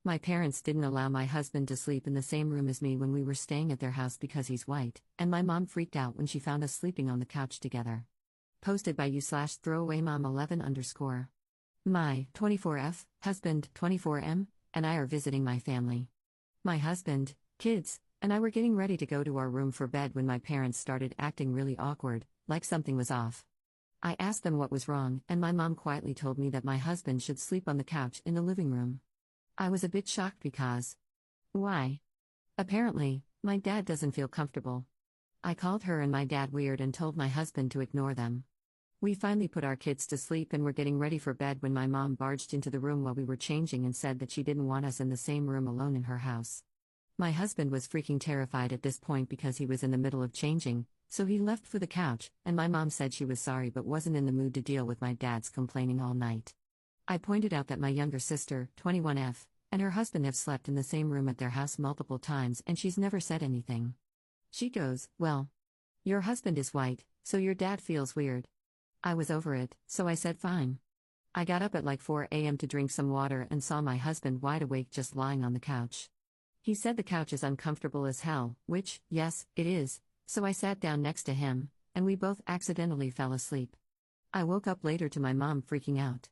My parents didn't allow my husband to sleep in the same room as me when we were staying at their house because he's white, and my mom freaked out when she found us sleeping on the couch together. Posted by you/throwawaymom11_. My 24F husband 24M and I are visiting my family. My husband, kids, and I were getting ready to go to our room for bed when my parents started acting really awkward, like something was off. I asked them what was wrong, and my mom quietly told me that my husband should sleep on the couch in the living room. I was a bit shocked because. Why? Apparently, my dad doesn't feel comfortable. I called her and my dad weird and told my husband to ignore them. We finally put our kids to sleep and were getting ready for bed when my mom barged into the room while we were changing and said that she didn't want us in the same room alone in her house. My husband was freaking terrified at this point because he was in the middle of changing, so he left for the couch, and my mom said she was sorry but wasn't in the mood to deal with my dad's complaining all night. I pointed out that my younger sister, 21F, and her husband have slept in the same room at their house multiple times and she's never said anything. She goes, "Well, your husband is white, so your dad feels weird." I was over it, so I said fine. I got up at like 4 a.m. to drink some water and saw my husband wide awake just lying on the couch. He said the couch is uncomfortable as hell, which, yes, it is, so I sat down next to him, and we both accidentally fell asleep. I woke up later to my mom freaking out.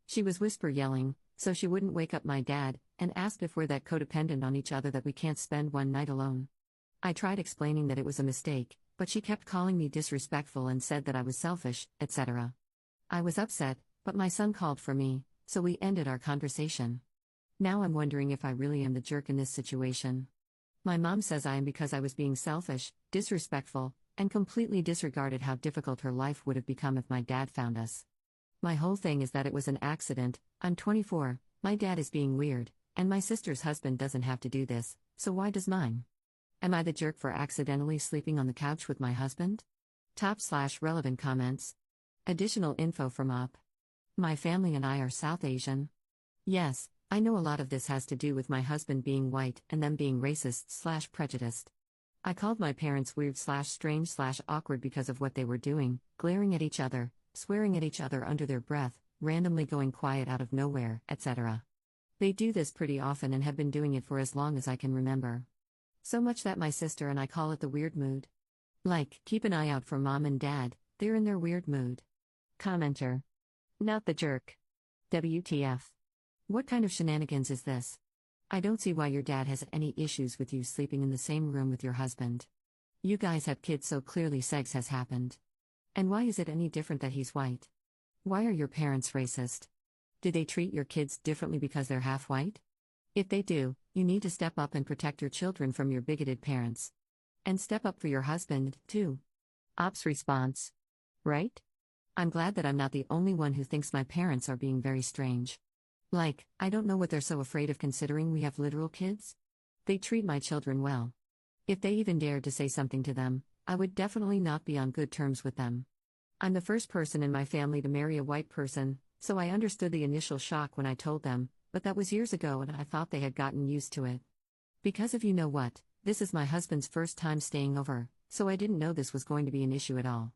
She was whisper yelling, so she wouldn't wake up my dad, and asked if we're that codependent on each other that we can't spend one night alone. I tried explaining that it was a mistake, but she kept calling me disrespectful and said that I was selfish, etc. I was upset, but my son called for me, so we ended our conversation. Now I'm wondering if I really am the jerk in this situation. My mom says I am because I was being selfish, disrespectful, and completely disregarded how difficult her life would have become if my dad found us. My whole thing is that it was an accident. I'm 24, my dad is being weird, and my sister's husband doesn't have to do this, so why does mine? Am I the jerk for accidentally sleeping on the couch with my husband? Top/relevant comments. Additional info from up. My family and I are South Asian. Yes, I know a lot of this has to do with my husband being white and them being racist/prejudiced. I called my parents weird/strange/awkward because of what they were doing, glaring at each other, swearing at each other under their breath, randomly going quiet out of nowhere, etc. They do this pretty often and have been doing it for as long as I can remember. So much that my sister and I call it the weird mood. Like, keep an eye out for mom and dad, they're in their weird mood. Commenter. Not the jerk. WTF. What kind of shenanigans is this? I don't see why your dad has any issues with you sleeping in the same room with your husband. You guys have kids, so clearly sex has happened. And why is it any different that he's white? Why are your parents racist? Do they treat your kids differently because they're half white? If they do, you need to step up and protect your children from your bigoted parents. And step up for your husband, too. Ops response. Right? I'm glad that I'm not the only one who thinks my parents are being very strange. Like, I don't know what they're so afraid of considering we have literal kids. They treat my children well. If they even dared to say something to them, I would definitely not be on good terms with them. I'm the first person in my family to marry a white person, so I understood the initial shock when I told them, but that was years ago and I thought they had gotten used to it. Because of you know what, this is my husband's first time staying over, so I didn't know this was going to be an issue at all.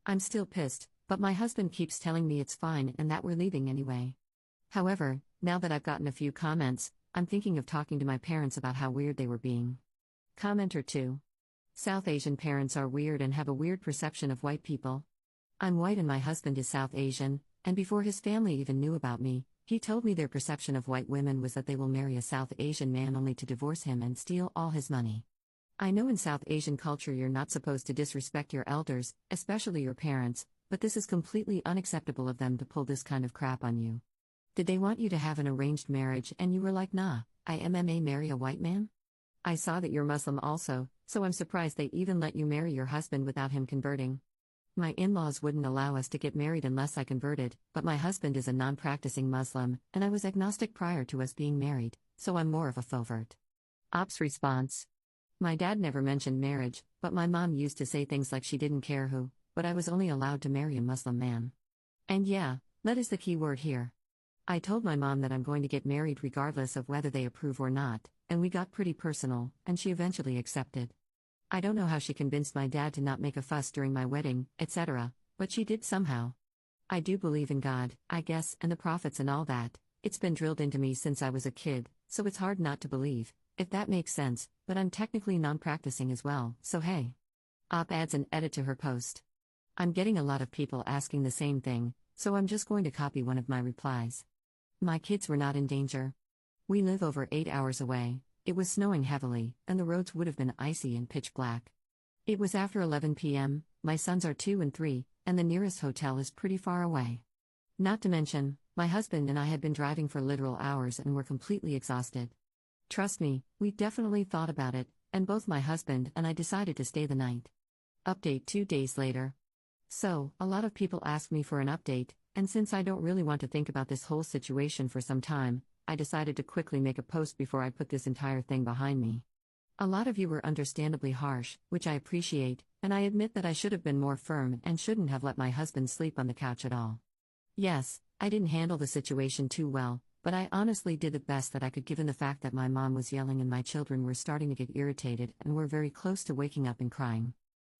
I'm still pissed, but my husband keeps telling me it's fine and that we're leaving anyway. However, now that I've gotten a few comments, I'm thinking of talking to my parents about how weird they were being. Commenter 2. South Asian parents are weird and have a weird perception of white people. I'm white and my husband is South Asian, and before his family even knew about me, he told me their perception of white women was that they will marry a South Asian man only to divorce him and steal all his money. I know in South Asian culture you're not supposed to disrespect your elders, especially your parents, but this is completely unacceptable of them to pull this kind of crap on you. Did they want you to have an arranged marriage and you were like, nah, I MMA marry a white man? I saw that you're Muslim also, so I'm surprised they even let you marry your husband without him converting. My in-laws wouldn't allow us to get married unless I converted, but my husband is a non-practicing Muslim, and I was agnostic prior to us being married, so I'm more of a favorite. Ops response. My dad never mentioned marriage, but my mom used to say things like she didn't care who, but I was only allowed to marry a Muslim man. And yeah, that is the key word here. I told my mom that I'm going to get married regardless of whether they approve or not, and we got pretty personal, and she eventually accepted. I don't know how she convinced my dad to not make a fuss during my wedding, etc., but she did somehow. I do believe in God, I guess, and the prophets and all that. It's been drilled into me since I was a kid, So it's hard not to believe, if that makes sense, but I'm technically non-practicing as well, so hey. Adds an edit to her post. I'm getting a lot of people asking the same thing, so I'm just going to copy one of my replies. My kids were not in danger. We live over 8 hours away, it was snowing heavily, and the roads would have been icy and pitch black. It was after 11 p.m., my sons are 2 and 3, and the nearest hotel is pretty far away. Not to mention, my husband and I had been driving for literal hours and were completely exhausted. Trust me, we definitely thought about it, and both my husband and I decided to stay the night. Update 2 days later. So, a lot of people ask me for an update, and since I don't really want to think about this whole situation for some time, I decided to quickly make a post before I put this entire thing behind me. A lot of you were understandably harsh, which I appreciate, and I admit that I should have been more firm and shouldn't have let my husband sleep on the couch at all. Yes, I didn't handle the situation too well, but I honestly did the best that I could given the fact that my mom was yelling and my children were starting to get irritated and were very close to waking up and crying.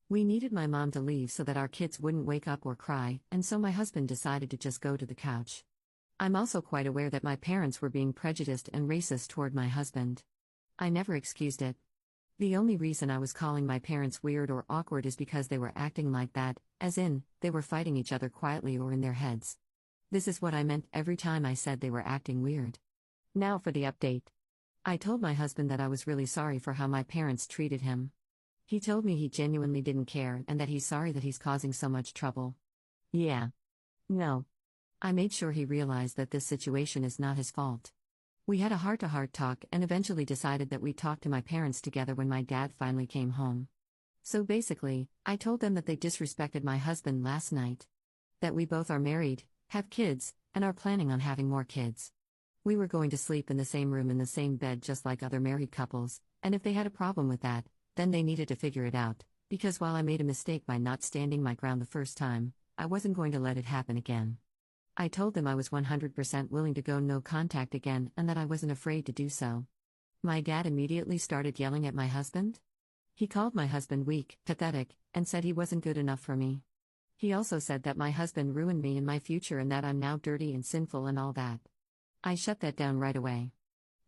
We needed my mom to leave so that our kids wouldn't wake up or cry, and so my husband decided to just go to the couch. I'm also quite aware that my parents were being prejudiced and racist toward my husband. I never excused it. The only reason I was calling my parents weird or awkward is because they were acting like that, as in, they were fighting each other quietly or in their heads. This is what I meant every time I said they were acting weird. Now for the update. I told my husband that I was really sorry for how my parents treated him. He told me he genuinely didn't care and that he's sorry that he's causing so much trouble. Yeah. No. I made sure he realized that this situation is not his fault. We had a heart-to-heart talk and eventually decided that we'd talk to my parents together when my dad finally came home. So basically, I told them that they disrespected my husband last night. That we both are married, have kids, and are planning on having more kids. We were going to sleep in the same room in the same bed just like other married couples, and if they had a problem with that, then they needed to figure it out, because while I made a mistake by not standing my ground the first time, I wasn't going to let it happen again. I told them I was 100% willing to go no contact again and that I wasn't afraid to do so. My dad immediately started yelling at my husband. He called my husband weak, pathetic, and said he wasn't good enough for me. He also said that my husband ruined me and my future and that I'm now dirty and sinful and all that. I shut that down right away.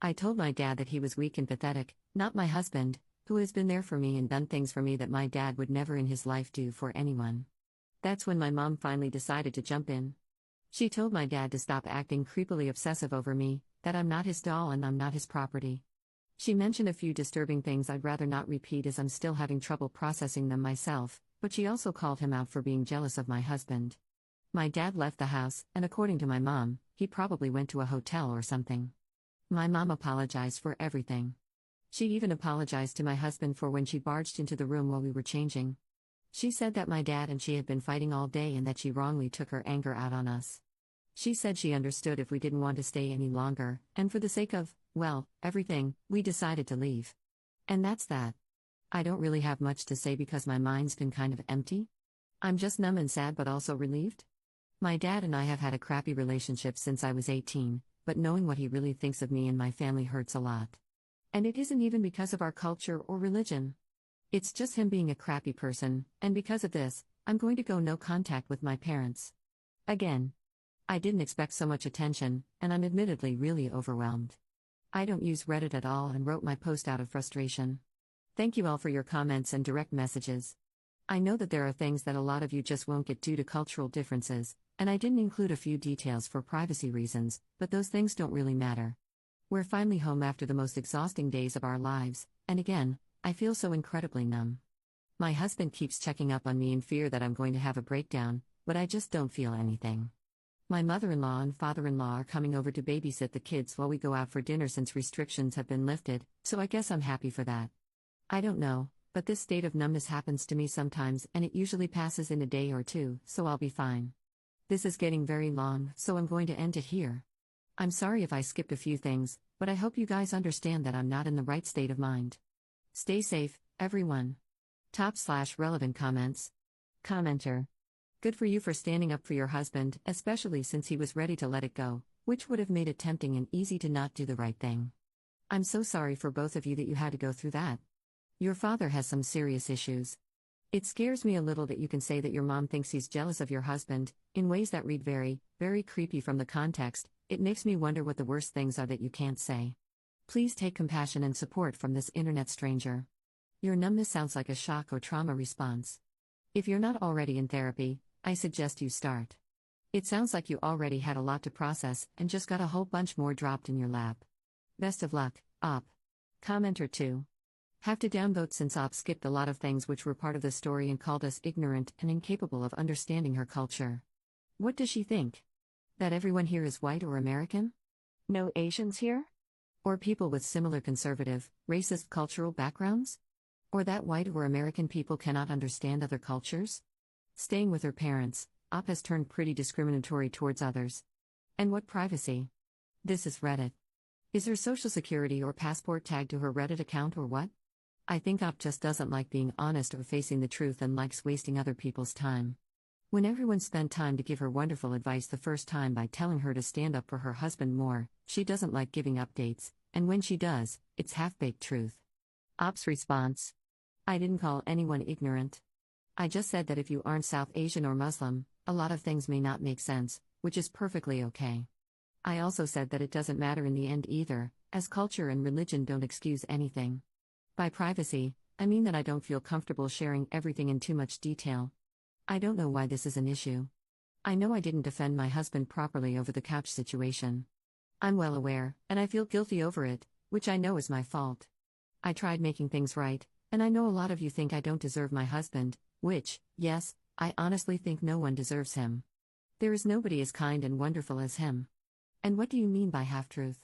I told my dad that he was weak and pathetic, not my husband, who has been there for me and done things for me that my dad would never in his life do for anyone. That's when my mom finally decided to jump in. She told my dad to stop acting creepily obsessive over me, that I'm not his doll and I'm not his property. She mentioned a few disturbing things I'd rather not repeat as I'm still having trouble processing them myself, but she also called him out for being jealous of my husband. My dad left the house, and according to my mom, he probably went to a hotel or something. My mom apologized for everything. She even apologized to my husband for when she barged into the room while we were changing. She said that my dad and she had been fighting all day and that she wrongly took her anger out on us. She said she understood if we didn't want to stay any longer, and for the sake of, well, everything, we decided to leave. And that's that. I don't really have much to say because my mind's been kind of empty. I'm just numb and sad but also relieved. My dad and I have had a crappy relationship since I was 18, but knowing what he really thinks of me and my family hurts a lot. And it isn't even because of our culture or religion. It's just him being a crappy person, and because of this, I'm going to go no contact with my parents. Again. I didn't expect so much attention, and I'm admittedly really overwhelmed. I don't use Reddit at all and wrote my post out of frustration. Thank you all for your comments and direct messages. I know that there are things that a lot of you just won't get due to cultural differences, and I didn't include a few details for privacy reasons, but those things don't really matter. We're finally home after the most exhausting days of our lives, and again, I feel so incredibly numb. My husband keeps checking up on me in fear that I'm going to have a breakdown, but I just don't feel anything. My mother-in-law and father-in-law are coming over to babysit the kids while we go out for dinner since restrictions have been lifted, so I guess I'm happy for that. I don't know, but this state of numbness happens to me sometimes and it usually passes in a day or two, so I'll be fine. This is getting very long, so I'm going to end it here. I'm sorry if I skipped a few things, but I hope you guys understand that I'm not in the right state of mind. Stay safe, everyone. /relevant comments. Commenter. Good for you for standing up for your husband, especially since he was ready to let it go, which would have made it tempting and easy to not do the right thing. I'm so sorry for both of you that you had to go through that. Your father has some serious issues. It scares me a little that you can say that your mom thinks he's jealous of your husband, in ways that read very, very creepy from the context. It makes me wonder what the worst things are that you can't say. Please take compassion and support from this internet stranger. Your numbness sounds like a shock or trauma response. If you're not already in therapy, I suggest you start. It sounds like you already had a lot to process and just got a whole bunch more dropped in your lap. Best of luck, Op. Commenter 2. Have to downvote since Op skipped a lot of things which were part of the story and called us ignorant and incapable of understanding her culture. What does she think? That everyone here is white or American? No Asians here? Or people with similar conservative, racist cultural backgrounds? Or that white or American people cannot understand other cultures? Staying with her parents, Op has turned pretty discriminatory towards others. And what privacy? This is Reddit. Is her social security or passport tagged to her Reddit account or what? I think Op just doesn't like being honest or facing the truth and likes wasting other people's time. When everyone spent time to give her wonderful advice the first time by telling her to stand up for her husband more, she doesn't like giving updates, and when she does, it's half-baked truth. Op's response: I didn't call anyone ignorant. I just said that if you aren't South Asian or Muslim, a lot of things may not make sense, which is perfectly okay. I also said that it doesn't matter in the end either, as culture and religion don't excuse anything. By privacy, I mean that I don't feel comfortable sharing everything in too much detail. I don't know why this is an issue. I know I didn't defend my husband properly over the couch situation. I'm well aware, and I feel guilty over it, which I know is my fault. I tried making things right, and I know a lot of you think I don't deserve my husband, which, yes, I honestly think no one deserves him. There is nobody as kind and wonderful as him. And what do you mean by half-truth?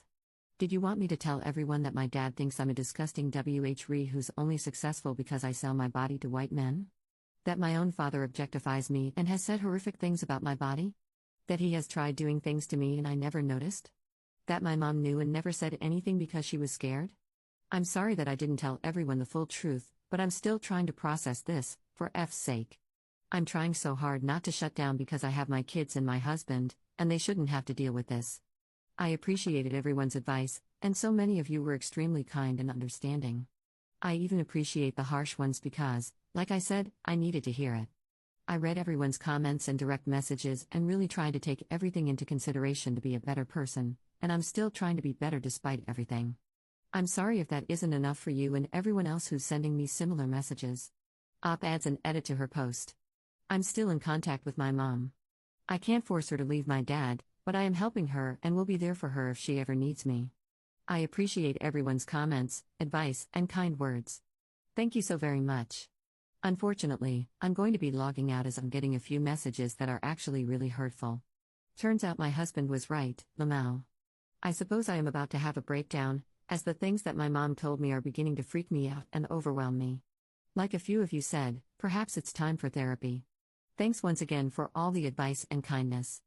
Did you want me to tell everyone that my dad thinks I'm a disgusting WHRE who's only successful because I sell my body to white men? That my own father objectifies me and has said horrific things about my body? That he has tried doing things to me and I never noticed? That my mom knew and never said anything because she was scared? I'm sorry that I didn't tell everyone the full truth, but I'm still trying to process this, for F's sake. I'm trying so hard not to shut down because I have my kids and my husband, and they shouldn't have to deal with this. I appreciated everyone's advice, and so many of you were extremely kind and understanding. I even appreciate the harsh ones because, like I said, I needed to hear it. I read everyone's comments and direct messages and really tried to take everything into consideration to be a better person, and I'm still trying to be better despite everything. I'm sorry if that isn't enough for you and everyone else who's sending me similar messages. Op adds an edit to her post. I'm still in contact with my mom. I can't force her to leave my dad, but I am helping her and will be there for her if she ever needs me. I appreciate everyone's comments, advice, and kind words. Thank you so very much. Unfortunately, I'm going to be logging out as I'm getting a few messages that are actually really hurtful. Turns out my husband was right, Lamau. I suppose I am about to have a breakdown, as the things that my mom told me are beginning to freak me out and overwhelm me. Like a few of you said, perhaps it's time for therapy. Thanks once again for all the advice and kindness.